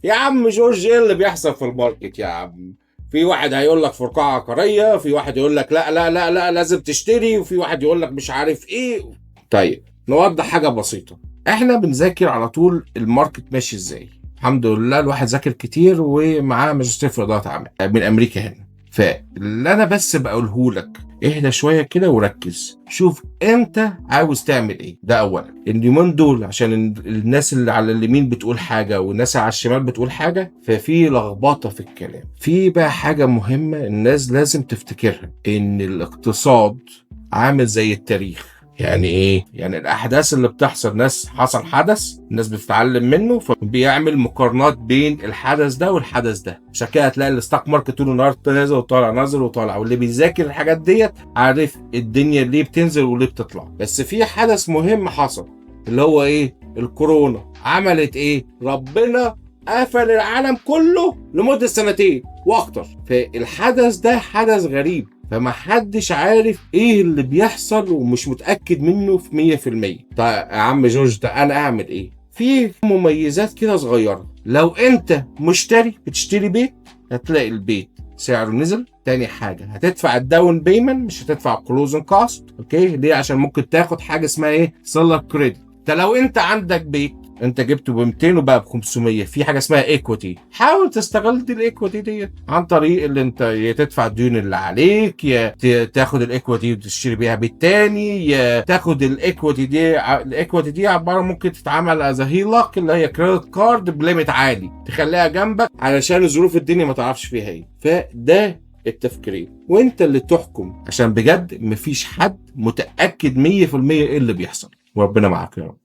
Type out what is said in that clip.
يا عم جورج، ايه اللي بيحصل في الماركت يا عم؟ في واحد هيقول لك فرقعه عقاريه، في واحد يقول لك لا لا لا لا لازم تشتري، وفي واحد يقول لك مش عارف ايه. طيب نوضح حاجه بسيطه. احنا بنذاكر على طول الماركت ماشي ازاي. الحمد لله الواحد ذاكر كتير ومعاه ماجستير في اداره اعمال من امريكا هنا. فاللي انا بس بقوله لك اهدى شويه كده وركز، شوف انت عاوز تعمل ايه. ده اولا. اليومين دول عشان الناس اللي على اليمين بتقول حاجه والناس على الشمال بتقول حاجه، ففي لخبطه في الكلام. في بقى حاجه مهمه الناس لازم تفتكرها، ان الاقتصاد عامل زي التاريخ. يعني ايه؟ يعني الاحداث اللي بتحصل، ناس حصل حدث الناس بتتعلم منه، فبيعمل مقارنات بين الحدث ده والحدث ده. عشان كده هتلاقي الستوك ماركت طول النهار نازل وطالع نازل وطالع، واللي بيذاكر الحاجات ديت عارف الدنيا ليه بتنزل وليه بتطلع. بس في حدث مهم حصل، اللي هو ايه؟ الكورونا. عملت ايه؟ ربنا قفل العالم كله لمدة سنتين واكتر. فالحدث ده حدث غريب، فما حدش عارف ايه اللي بيحصل ومش متأكد منه في 100%. طيب يا عم جورج، ده انا اعمل ايه؟ في مميزات كده صغيرة. لو انت مشتري بتشتري بيت، هتلاقي البيت سعره نزل. تاني حاجة هتدفع الداون بيمنت، مش هتدفع كلوزنج كاست. اوكي ليه؟ عشان ممكن تاخد حاجة اسمها ايه؟ سيلر كريدت. ده لو انت عندك بيت انت جبته ب 200 وبقى ب 500، في حاجه اسمها ايكويتي. حاول تستغل الايكويتي دي عن طريق اللي انت يا تدفع الديون اللي عليك، يا تاخد الايكويتي وتشتري بيها بيت تاني، يا تاخد الايكويتي دي عباره ممكن تتعمل از هيلك، اللي هي كريدت كارد بليمت عالي، تخليها جنبك علشان ظروف الدنيا ما تعرفش فيها ايه. فده التفكيرين، وانت اللي تحكم، عشان بجد مفيش حد متاكد 100% ايه اللي بيحصل. وربنا معاك يا رب.